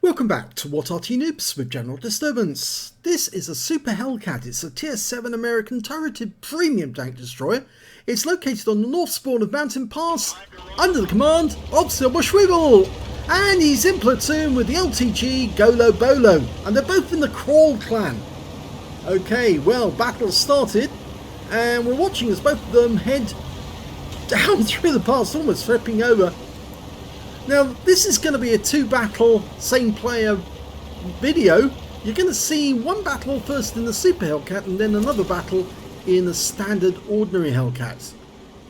Welcome back to What Arty Noobs with General Disturbance. This is a Super Hellcat. It's a Tier 7 American turreted premium tank destroyer. It's located on the north spawn of Mountain Pass under the command of Silberzwiebel. And he's in platoon with the LTG Golo Bolo. And they're both in the KRAWL clan. Okay, well, battle has started. And we're watching as both of them head down through the pass, almost flipping over. Now, this is going to be a two-battle, same-player video. You're going to see one battle first in the Super Hellcat and then another battle in the standard ordinary Hellcat.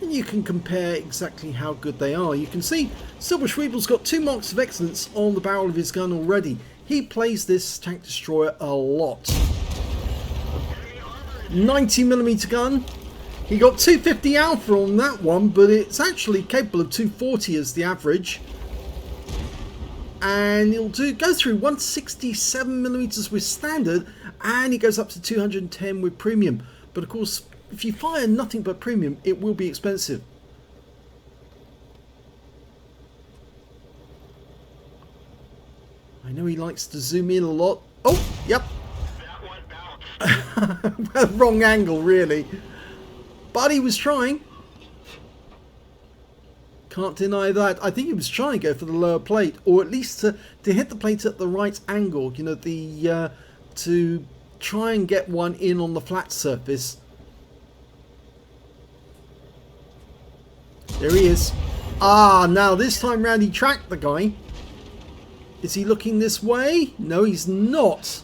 And you can compare exactly how good they are. You can see Silberzwiebel's got 2 marks of excellence on the barrel of his gun already. He plays this tank destroyer a lot. 90mm gun. He got 250 alpha on that one, but it's actually capable of 240 as the average. And he'll go through 167mm with standard, and he goes up to 210 with premium. But of course, if you fire nothing but premium, it will be expensive. I know he likes to zoom in a lot. Oh, yep. Well, wrong angle, really. But he was trying. Can't deny that. I think he was trying to go for the lower plate, or at least to hit the plate at the right angle. You know, to try and get one in on the flat surface. There he is. Ah, now this time round he tracked the guy. Is he looking this way? No, he's not.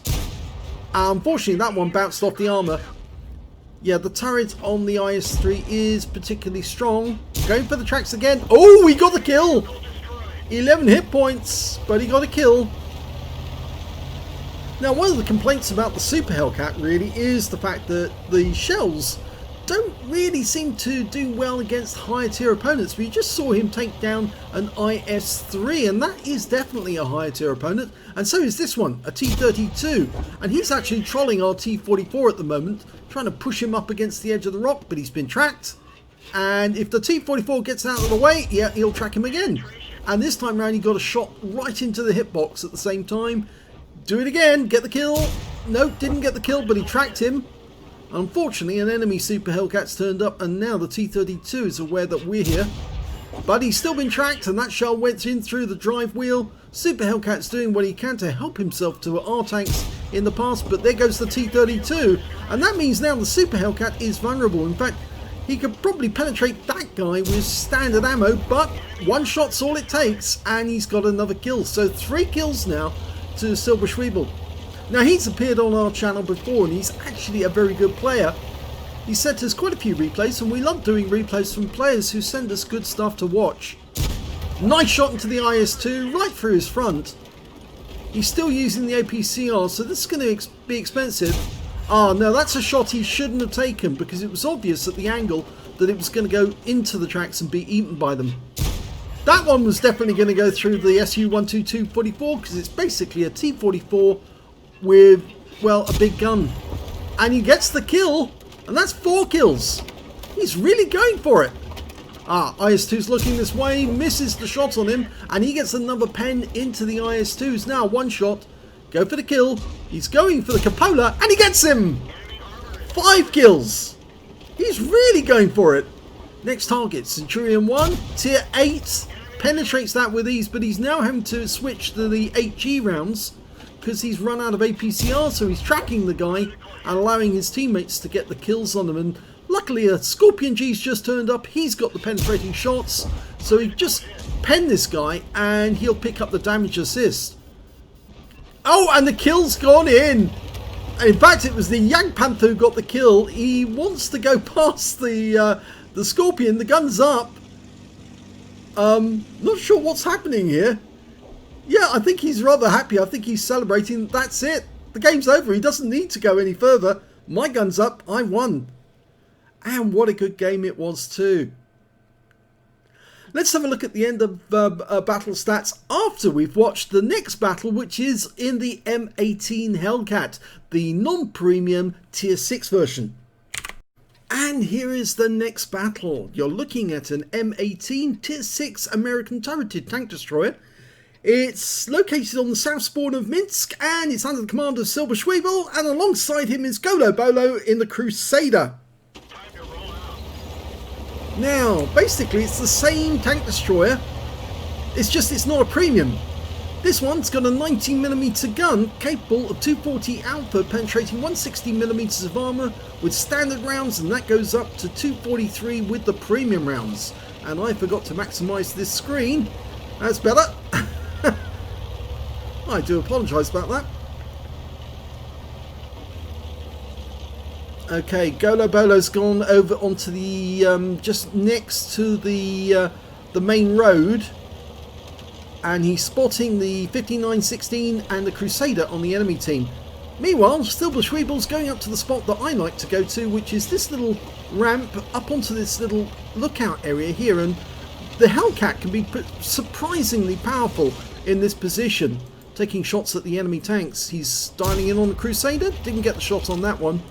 Unfortunately, that one bounced off the armour. Yeah, the turret on the IS-3 is particularly strong. Going for the tracks again. Oh, he got the kill! 11 hit points, but he got a kill. Now, one of the complaints about the Super Hellcat really is the fact that the shells don't really seem to do well against higher tier opponents. We just saw him take down an IS-3, and that is definitely a higher tier opponent. And so is this one, a T-32. And he's actually trolling our T-44 at the moment, trying to push him up against the edge of the rock, but he's been tracked. And if the T-44 gets out of the way, yeah, he'll track him again. And this time round he got a shot right into the hitbox at the same time. Do it again, get the kill. Nope, didn't get the kill, but he tracked him. Unfortunately, an enemy Super Hellcat's turned up, and now the T-32 is aware that we're here. But he's still been tracked, and that shell went in through the drive wheel. Super Hellcat's doing what he can to help himself to our tanks in the past, but there goes the T-32. And that means now the Super Hellcat is vulnerable. In fact, he could probably penetrate that guy with standard ammo, but one shot's all it takes, and he's got another kill. So 3 kills now to Silberzwiebel. Now, he's appeared on our channel before, and he's actually a very good player. He sent us quite a few replays, and we love doing replays from players who send us good stuff to watch. Nice shot into the IS-2, right through his front. He's still using the APCR, so this is going to be expensive. Ah, no, that's a shot he shouldn't have taken, because it was obvious at the angle that it was going to go into the tracks and be eaten by them. That one was definitely going to go through the SU-122-44, because it's basically a T-44 with, well, a big gun. And he gets the kill, and that's 4 kills. He's really going for it. Ah, IS-2's looking this way, misses the shot on him, and he gets another pen into the IS-2's. Now 1 shot, go for the kill. He's going for the cupola, and he gets him. 5 kills. He's really going for it. Next target, Centurion 1, tier 8. Penetrates that with ease, but he's now having to switch to the HE rounds, because he's run out of APCR, so he's tracking the guy and allowing his teammates to get the kills on him. And luckily a Scorpion G's just turned up. He's got the penetrating shots, so he just penned this guy and he'll pick up the damage assist. Oh, and the kill's gone in. In fact, it was the Jagdpanther who got the kill. He wants to go past the Scorpion. The gun's up. Not sure what's happening here. Yeah, I think he's rather happy. I think he's celebrating. That's it. The game's over. He doesn't need to go any further. My gun's up. I won. And what a good game it was too. Let's have a look at the end of battle stats after we've watched the next battle, which is in the M18 Hellcat, the non-premium tier 6 version. And here is the next battle. You're looking at an M18 tier 6 American turreted tank destroyer. It's located on the south spawn of Minsk, and it's under the command of Silberzwiebel, and alongside him is Golo Bolo in the Crusader. Now, basically it's the same tank destroyer, it's just it's not a premium. This one's got a 19mm gun capable of 240 Alpha, penetrating 160mm of armour with standard rounds, and that goes up to 243 with the premium rounds. And I forgot to maximise this screen. That's better. I do apologise about that. Okay, Golo Bolo's gone over onto the just next to the main road. And he's spotting the 5916 and the Crusader on the enemy team. Meanwhile, Silberzwiebel's going up to the spot that I like to go to, which is this little ramp up onto this little lookout area here. And the Hellcat can be surprisingly powerful in this position, taking shots at the enemy tanks. He's dialing in on the Crusader, didn't get the shot on that one.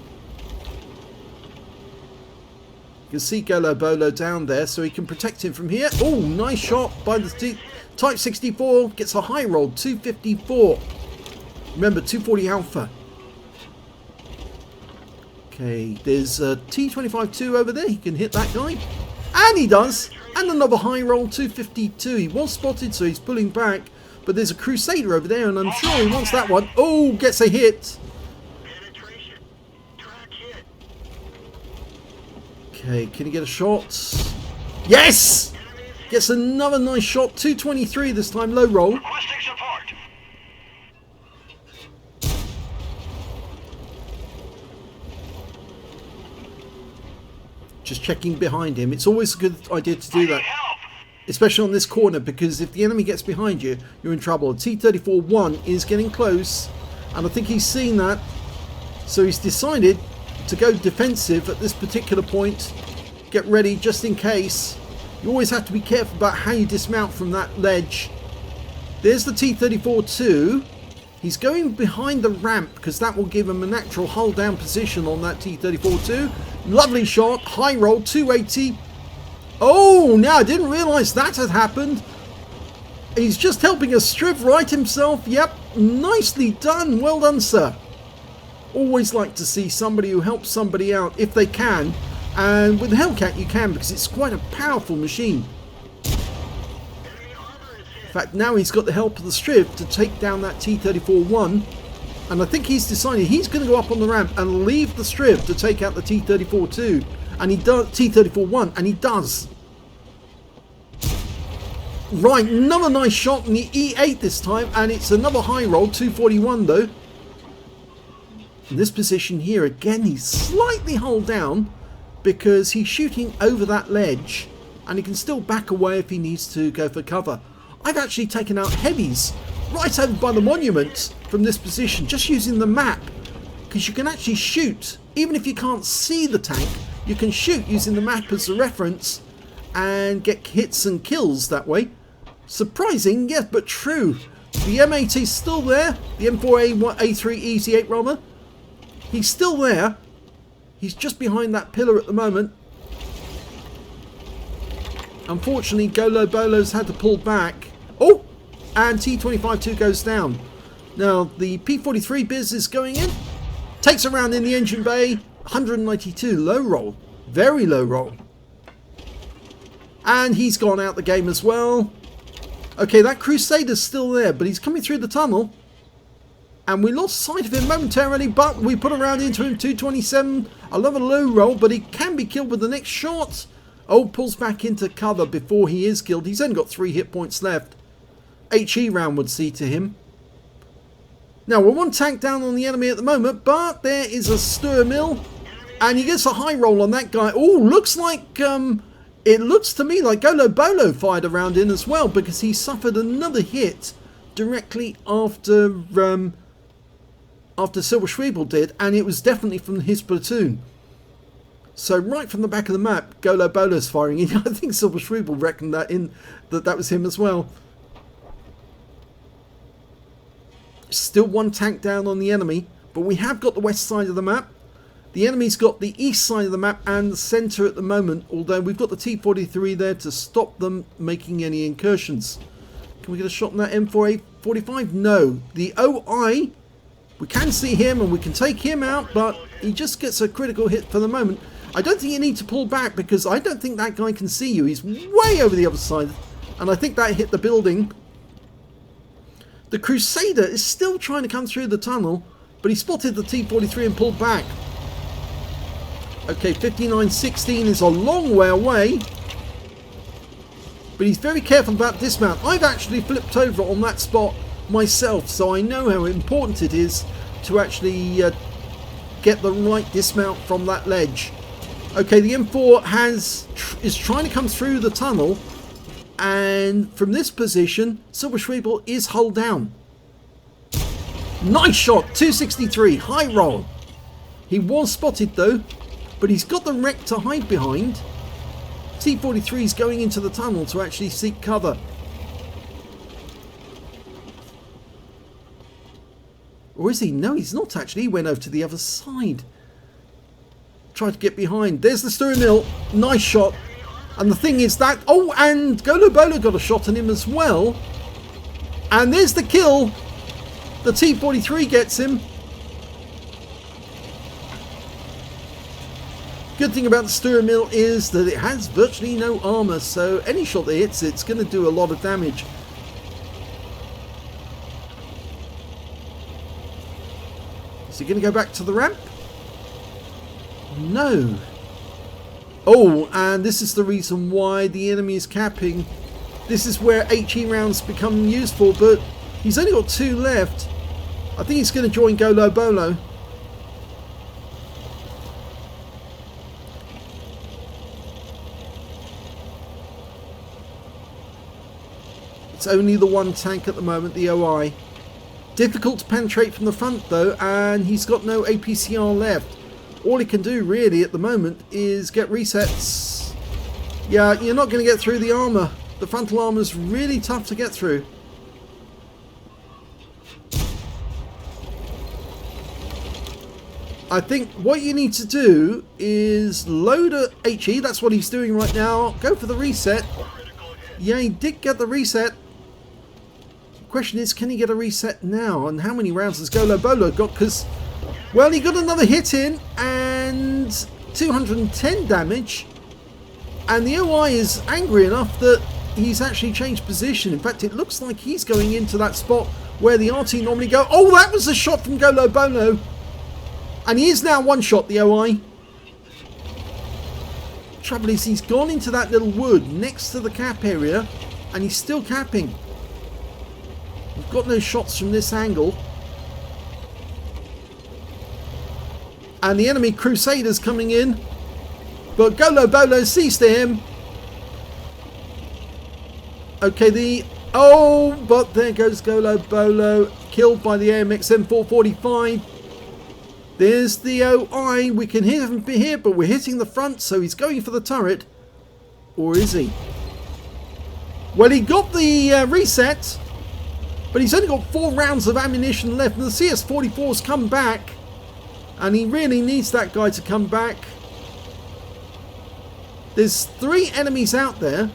You can see Golo Bolo down there, so he can protect him from here. Oh, nice shot by the Type 64, gets a high roll, 254. Remember, 240 Alpha. Okay, there's a T25-2 over there. He can hit that guy. And he does. And another high roll, 252. He was spotted, so he's pulling back. But there's a Crusader over there, and I'm sure he wants that one. Oh, gets a hit. Okay, can he get a shot? Yes! Gets another nice shot, 223 this time, low roll. Just checking behind him. It's always a good idea to do that, especially on this corner, because if the enemy gets behind you, you're in trouble. T-34-1 is getting close, and I think he's seen that, so he's decided to go defensive at this particular point. Get ready just in case. You always have to be careful about how you dismount from that ledge. There's the T-34-2. He's going behind the ramp because that will give him a natural hull down position on that T-34-2. Lovely shot, high roll, 280. Oh, now I didn't realise that had happened. He's just helping us Striv right himself. Yep, nicely done. Well done, sir. Always like to see somebody who helps somebody out if they can. And with the Hellcat you can, because it's quite a powerful machine. In fact, now he's got the help of the Striv to take down that T-34-1. And I think he's decided he's going to go up on the ramp and leave the Striv to take out the T-34-2. And he does, T-34-1, and he does. Right, another nice shot in the E8 this time, and it's another high roll, 241 though. In this position here, again, he's slightly hull down, because he's shooting over that ledge and he can still back away if he needs to go for cover. I've actually taken out heavies right over by the monument from this position, just using the map, because you can actually shoot even if you can't see the tank. You can shoot using the map as a reference and get hits and kills that way. Surprising, yes, but true. The M80 is still there, the M4A3 EZ8 rather. He's still there. He's just behind that pillar at the moment. Unfortunately, Golo Bolo's had to pull back. Oh! And T-25-2 goes down. Now, the P-43 Biz is going in. Takes a round in the engine bay. 192. Low roll. Very low roll. And he's gone out the game as well. Okay, that Crusader's still there, but he's coming through the tunnel. And we lost sight of him momentarily, but we put a round into him, 227. I love a low roll, but he can be killed with the next shot. Oh, pulls back into cover before he is killed. He's only got 3 hit points left. HE round would see to him. Now, we're 1 tank down on the enemy at the moment, but there is a stir mill. And he gets a high roll on that guy. Oh, looks like, it looks to me like Golo Bolo fired a round in as well, because he suffered another hit directly after Silberzwiebel did, and it was definitely from his platoon. So right from the back of the map, Golo Bolo's firing. I think Silberzwiebel reckoned that was him as well. Still 1 tank down on the enemy, but we have got the west side of the map. The enemy's got the east side of the map and the centre at the moment, although we've got the T-43 there to stop them making any incursions. Can we get a shot on that M4A45? No. The OI, we can see him and we can take him out, but he just gets a critical hit for the moment. I don't think you need to pull back because I don't think that guy can see you. He's way over the other side, and I think that hit the building. The Crusader is still trying to come through the tunnel, but he spotted the T-43 and pulled back. Okay, 59-16 is a long way away, but he's very careful about dismount. I've actually flipped over on that spot myself, so I know how important it is to actually get the right dismount from that ledge. Okay, the M4 is trying to come through the tunnel, and from this position, Silberzwiebel is hull down. Nice shot, 263, high roll. He was spotted though, but he's got the wreck to hide behind. T-43 is going into the tunnel to actually seek cover. Or is he? No, he's not actually. He went over to the other side. Tried to get behind. There's the steering wheel. Nice shot. And the thing is that... Oh, and Golo Bolo got a shot on him as well. And there's the kill. The T-43 gets him. Good thing about the steering wheel is that it has virtually no armor, so any shot that hits it's going to do a lot of damage. Is he going to go back to the ramp? No. Oh, and this is the reason why the enemy is capping. This is where HE rounds become useful, but he's only got 2 left. I think he's going to join Golo Bolo. It's only the one tank at the moment, the OI. Difficult to penetrate from the front though, and he's got no APCR left. All he can do really at the moment is get resets. Yeah, you're not going to get through the armour. The frontal armour is really tough to get through. I think what you need to do is load a HE. That's what he's doing right now. Go for the reset. Yeah, he did get the reset. Question is, can he get a reset now? And how many rounds has Golo Bolo got? Because, well, he got another hit in and 210 damage. And the OI is angry enough that he's actually changed position. In fact, it looks like he's going into that spot where the Arty normally go. Oh, that was a shot from Golo Bolo. And he is now one shot, the OI. Trouble is, he's gone into that little wood next to the cap area and he's still capping. We've got no shots from this angle. And the enemy Crusaders coming in. But Golo Bolo sees to him. Okay, oh, but there goes Golo Bolo. Killed by the AMX M445. There's the OI. We can hit him here, but we're hitting the front, so he's going for the turret. Or is he? Well, he got the reset, but he's only got 4 rounds of ammunition left, and the CS-44's come back, and he really needs that guy to come back. There's 3 enemies out there,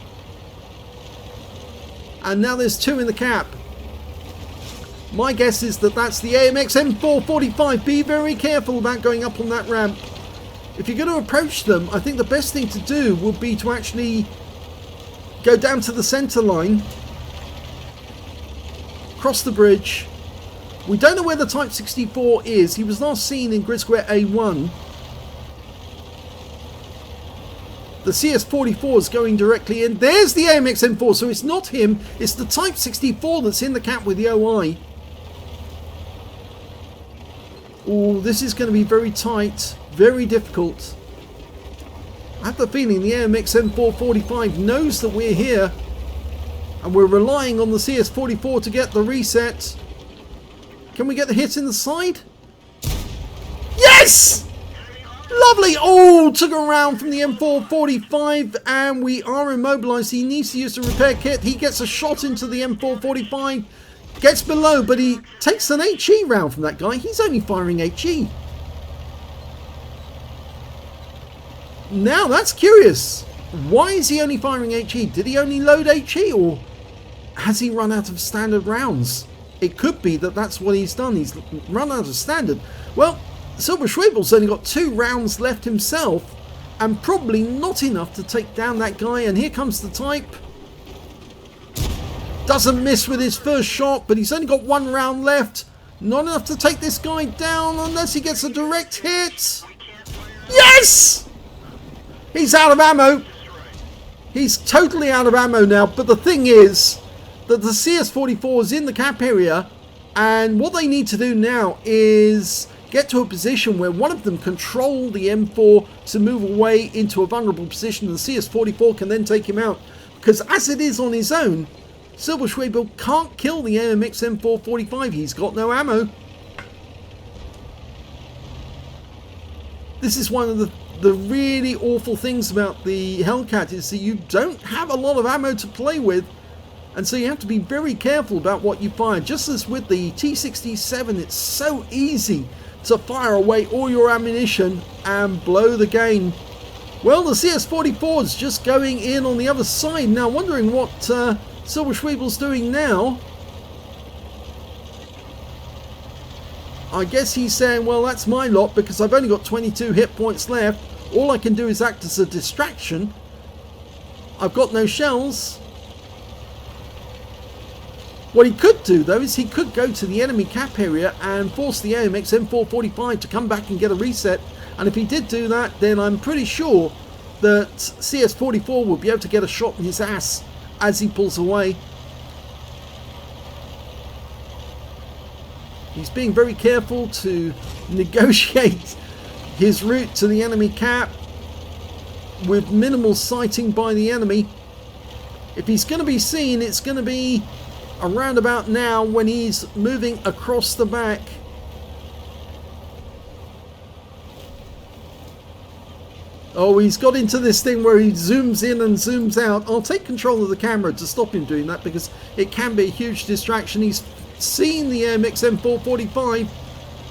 and now there's 2 in the cap. My guess is that that's the AMX M445. Be very careful about going up on that ramp. If you're going to approach them, I think the best thing to do would be to actually go down to the centre line, cross the bridge. We don't know where the Type 64 is. He was last seen in Grid Square A1. The CS-44 is going directly in. There's the AMX M4, so it's not him. It's the Type 64 that's in the cap with the OI. Oh, this is going to be very tight, very difficult. I have the feeling the AMX M445 knows that we're here, and we're relying on the CS-44 to get the reset. Can we get the hit in the side? Yes! Lovely! Oh, took a round from the M445, and we are immobilized. He needs to use the repair kit. He gets a shot into the M445. Gets below, but he takes an HE round from that guy. He's only firing HE. Now, that's curious. Why is he only firing HE? Did he only load HE, or has he run out of standard rounds? It could be that that's what he's done. He's run out of standard. Well, Silberzwiebel's only got 2 rounds left himself, and probably not enough to take down that guy. And here comes the type. Doesn't miss with his first shot, but he's only got 1 round left. Not enough to take this guy down unless he gets a direct hit. Yes! He's out of ammo. He's totally out of ammo now. But the thing is that the CS-44 is in the cap area, and what they need to do now is get to a position where one of them control the M4 to move away into a vulnerable position, and the CS-44 can then take him out. Because as it is on his own, Silberzwiebel can't kill the AMX M445. He's got no ammo. This is one of the really awful things about the Hellcat, is that you don't have a lot of ammo to play with, and so you have to be very careful about what you fire. Just as with the T67, it's so easy to fire away all your ammunition and blow the game. Well, the CS-44 is just going in on the other side now, wondering what Silberzwiebel's doing now. I guess he's saying, well, that's my lot because I've only got 22 hit points left. All I can do is act as a distraction. I've got no shells. What he could do, though, is he could go to the enemy cap area and force the AMX M445 to come back and get a reset. And if he did do that, then I'm pretty sure that CS-44 will be able to get a shot in his ass as he pulls away. He's being very careful to negotiate his route to the enemy cap with minimal sighting by the enemy. If he's going to be seen, it's going to be around about now when he's moving across the back. Oh, he's got into this thing where he zooms in and zooms out. I'll take control of the camera to stop him doing that because it can be a huge distraction. He's seen the AMX M445.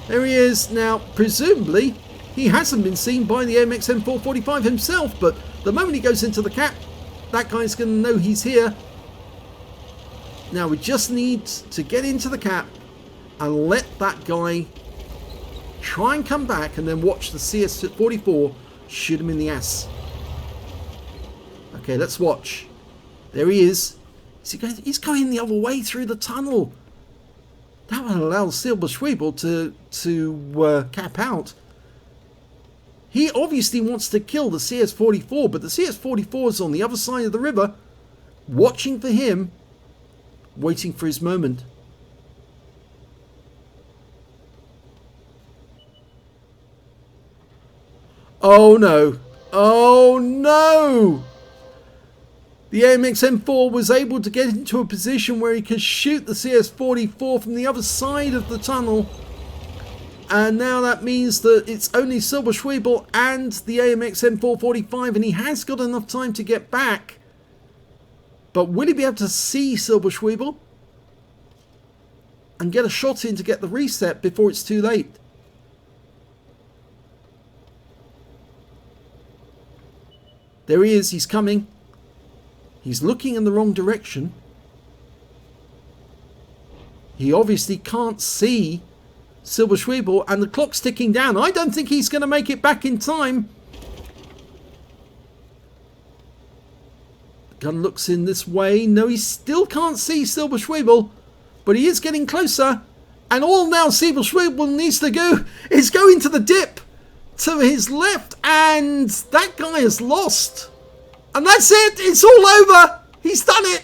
There he is. Now, presumably, he hasn't been seen by the AMX M445 himself, but the moment he goes into the cap, that guy's going to know he's here. Now, we just need to get into the cap and let that guy try and come back, and then watch the CS-44 shoot him in the ass. Okay, let's watch. There he is. He's going the other way through the tunnel. That will allow Silberzwiebel to cap out. He obviously wants to kill the CS-44, but the CS-44 is on the other side of the river, watching for him, waiting for his moment. Oh no. Oh no! The AMX M4 was able to get into a position where he could shoot the CS-44 from the other side of the tunnel. And now that means that it's only Silberzwiebel and the AMX M445, and he has got enough time to get back. But will he be able to see Silberzwiebel and get a shot in to get the reset before it's too late? There he is, he's coming. He's looking in the wrong direction. He obviously can't see Silberzwiebel, and the clock's ticking down. I don't think he's going to make it back in time. The gun looks in this way. No, he still can't see Silberzwiebel, but he is getting closer. And all now Silberzwiebel needs to go is go into the dip to his left, and that guy is lost. And that's it. It's all over. He's done it.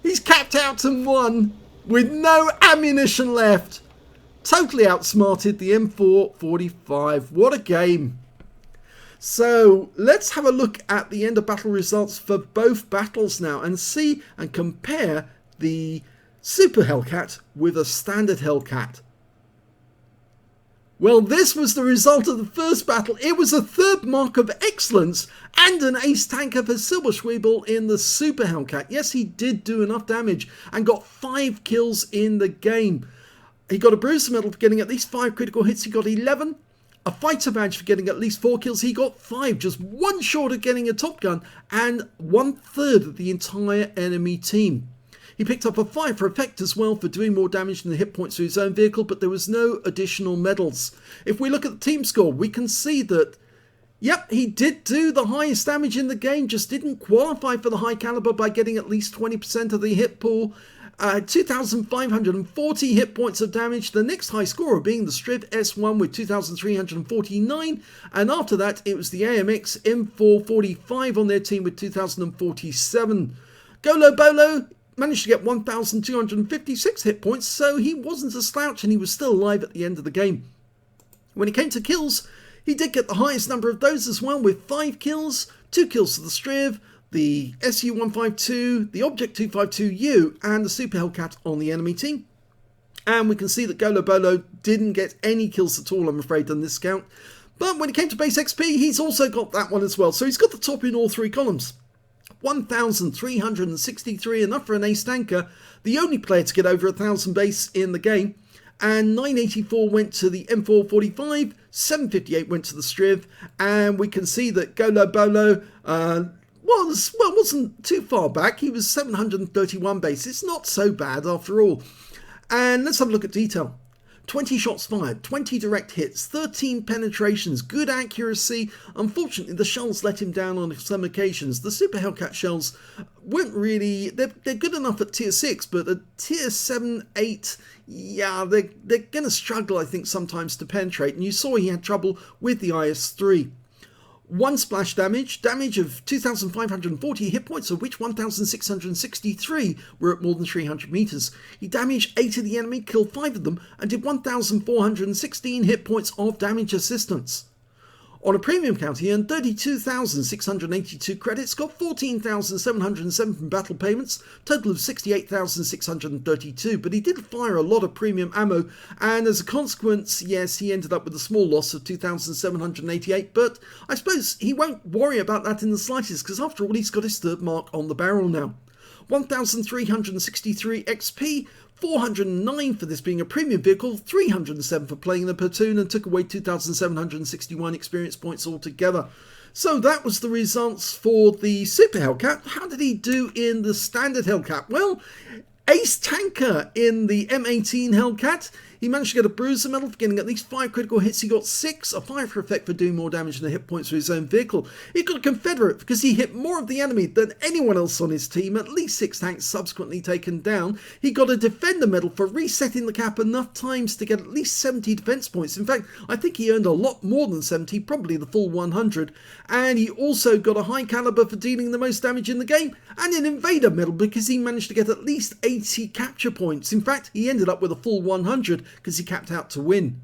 He's capped out and won with no ammunition left. Totally outsmarted the M445. What a game. So let's have a look at the end of battle results for both battles now and see and compare the Super Hellcat with a standard Hellcat. Well, this was the result of the first battle. It was a third mark of excellence and an ace tanker for Silberzwiebel in the Super Hellcat. Yes, he did do enough damage and got 5 kills in the game. He got a bruiser medal for getting at least 5 critical hits. He got 11 a fighter badge for getting at least 4 kills. He got 5, just one short of getting a Top Gun, and 1/3 of the entire enemy team. He picked up a 5 for effect as well for doing more damage than the hit points to his own vehicle, but there was no additional medals. If we look at the team score, we can see that, yep, he did do the highest damage in the game, just didn't qualify for the high caliber by getting at least 20% of the hit pool. 2,540 hit points of damage. The next high scorer being the Striv S1 with 2,349, and after that it was the AMX M445 on their team with 2,047. Golo Bolo managed to get 1,256 hit points, so he wasn't a slouch and he was still alive at the end of the game. When it came to kills, he did get the highest number of those as well, with 5 kills, 2 kills to the Striv, the SU-152, the Object 252U, and the Super Hellcat on the enemy team. And we can see that Golo Bolo didn't get any kills at all, I'm afraid, on this count. But when it came to base XP, he's also got that one as well. So he's got the top in all 3 columns. 1,363, enough for an ace tanker, the only player to get over 1,000 base in the game. And 984 went to the M445, 758 went to the Striv, and we can see that Golo Bolo wasn't too far back. He was 731 base. It's not so bad after all. And let's have a look at detail. 20 shots fired, 20 direct hits, 13 penetrations, good accuracy. Unfortunately, the shells let him down on some occasions. The Super Hellcat shells weren't really, they're good enough at tier 6, but at tier 7, 8, yeah, they're going to struggle, I think, sometimes to penetrate. And you saw he had trouble with the IS-3. 1 splash damage of 2,540 hit points, of which 1,663 were at more than 300 meters. He damaged 8 of the enemy, killed 5 of them, and did 1,416 hit points of damage assistance. On a premium count, he earned 32,682 credits, got 14,707 from battle payments, total of 68,632, but he did fire a lot of premium ammo, and as a consequence, yes, he ended up with a small loss of 2,788, but I suppose he won't worry about that in the slightest, because after all, he's got his 3rd mark on the barrel now. 1,363 XP, 409 for this being a premium vehicle, 307 for playing the platoon, and took away 2,761 experience points altogether. So that was the results for the Super Hellcat. How did he do in the standard Hellcat? Well, ace tanker in the M18 Hellcat. He managed to get a bruiser medal for getting at least 5 critical hits. He got 6, a 5 for effect for doing more damage than the hit points for his own vehicle. He got a Confederate because he hit more of the enemy than anyone else on his team, at least 6 tanks subsequently taken down. He got a defender medal for resetting the cap enough times to get at least 70 defense points. In fact, I think he earned a lot more than 70, probably the full 100. And he also got a high caliber for dealing the most damage in the game, and an Invader medal because he managed to get at least 80 capture points. In fact, he ended up with a full 100 because he capped out to win.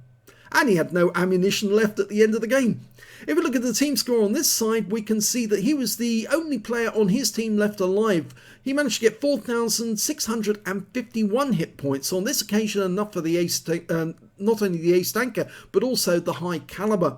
And he had no ammunition left at the end of the game. If we look at the team score on this side, we can see that he was the only player on his team left alive. He managed to get 4,651 hit points on this occasion, enough for the ace, not only the ace tanker, but also the high caliber.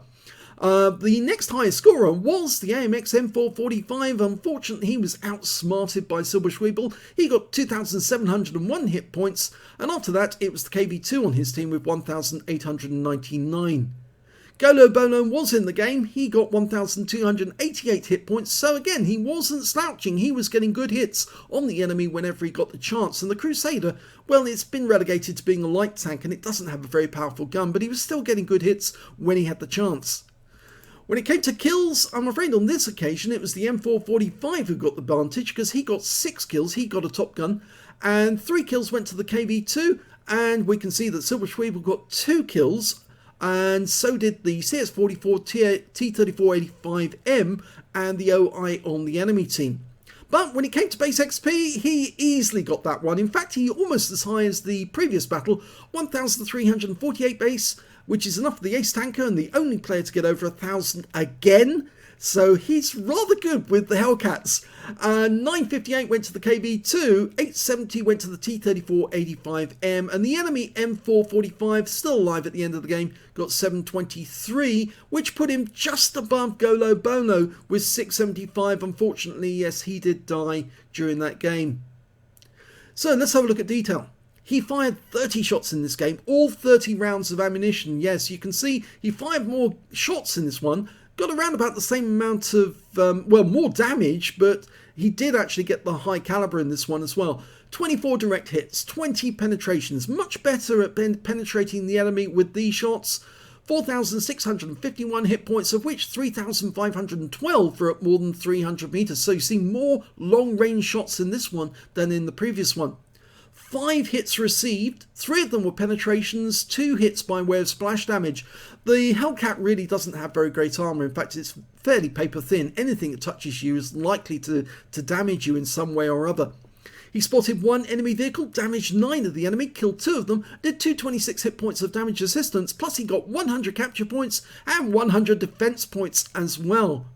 The next highest scorer was the AMX M445. Unfortunately, he was outsmarted by Silberzwiebel. He got 2,701 hit points, and after that, it was the KV2 on his team with 1,899. Golo Bolo was in the game. He got 1,288 hit points, so again, he wasn't slouching. He was getting good hits on the enemy whenever he got the chance. And the Crusader, well, it's been relegated to being a light tank, and it doesn't have a very powerful gun, but he was still getting good hits when he had the chance. When it came to kills, I'm afraid on this occasion it was the M445 who got the advantage, because he got 6 kills, he got a Top Gun, and 3 kills went to the KV2, and we can see that Silberzwiebel got 2 kills, and so did the CS44 T3485M and the OI on the enemy team. But when it came to base XP, he easily got that one. In fact, he almost as high as the previous battle, 1,348 base, which is enough for the ace tanker and the only player to get over 1,000 again. So he's rather good with the Hellcats. 958 went to the KV2, 870 went to the T3485M, and the enemy M445, still alive at the end of the game, got 723, which put him just above Golo Bolo with 675. Unfortunately, yes, he did die during that game. So let's have a look at detail. He fired 30 shots in this game, all 30 rounds of ammunition. Yes, you can see he fired more shots in this one, got around about the same amount of, well, more damage, but he did actually get the high caliber in this one as well. 24 direct hits, 20 penetrations, much better at penetrating the enemy with these shots. 4,651 hit points, of which 3,512 were at more than 300 meters. So you see more long-range shots in this one than in the previous one. 5 hits received, 3 of them were penetrations, 2 hits by way of splash damage. The Hellcat really doesn't have very great armor. In fact, it's fairly paper thin. Anything that touches you is likely to damage you in some way or other. He spotted 1 enemy vehicle, damaged 9 of the enemy, killed 2 of them, did 226 hit points of damage assistance, plus he got 100 capture points and 100 defense points as well.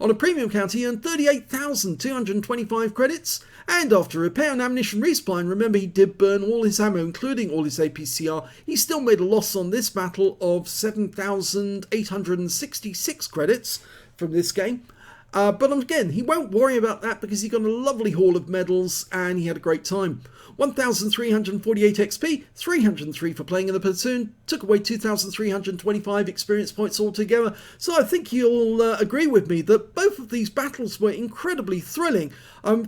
On a premium count, he earned 38,225 credits, and after repair and ammunition resupply, and remember he did burn all his ammo, including all his APCR, he still made a loss on this battle of 7,866 credits from this game. But again, he won't worry about that because he got a lovely haul of medals and he had a great time. 1,348 XP, 303 for playing in the platoon, took away 2,325 experience points altogether. So I think you'll agree with me that both of these battles were incredibly thrilling.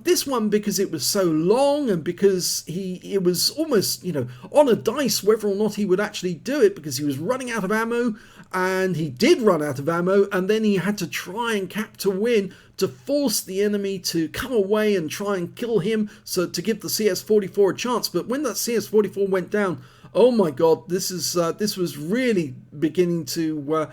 This one because it was so long and because it was almost, you know, on a dice whether or not he would actually do it, because he was running out of ammo, and he did run out of ammo, and then he had to try and cap to win to force the enemy to come away and try and kill him, so to give the CS-44 a chance. But when that CS-44 went down, oh my god, this was really beginning to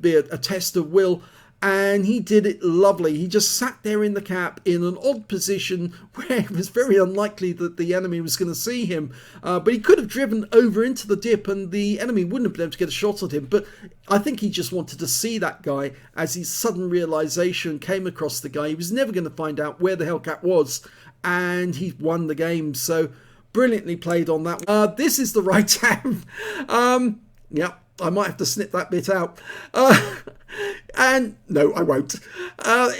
be a test of will. And he did it lovely. He just sat there in the cap in an odd position where it was very unlikely that the enemy was going to see him. But he could have driven over into the dip and the enemy wouldn't have been able to get a shot at him. But I think he just wanted to see that guy as his sudden realization came across the guy. He was never going to find out where the Hellcat was, and he won the game. So brilliantly played on that. This is the right time. Yep. I might have to snip that bit out. And no, I won't.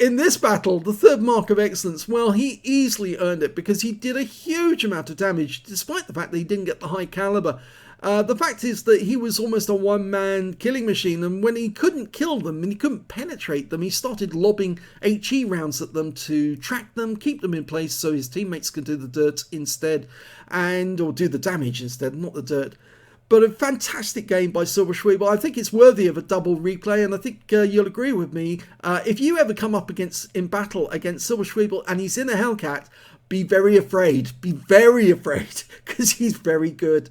In this battle, the third mark of excellence, well, he easily earned it because he did a huge amount of damage, despite the fact that he didn't get the high caliber. The fact is that he was almost a one-man killing machine, and when he couldn't kill them and he couldn't penetrate them, he started lobbing HE rounds at them to track them, keep them in place so his teammates could do the dirt instead, or do the damage instead, not the dirt. But a fantastic game by Silberzwiebel. I think it's worthy of a double replay, and I think you'll agree with me. If you ever come up in battle against Silberzwiebel and he's in a Hellcat, be very afraid. Be very afraid, because he's very good.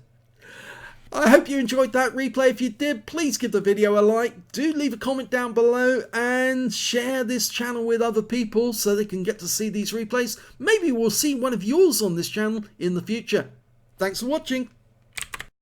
I hope you enjoyed that replay. If you did, please give the video a like. Do leave a comment down below and share this channel with other people so they can get to see these replays. Maybe we'll see one of yours on this channel in the future. Thanks for watching.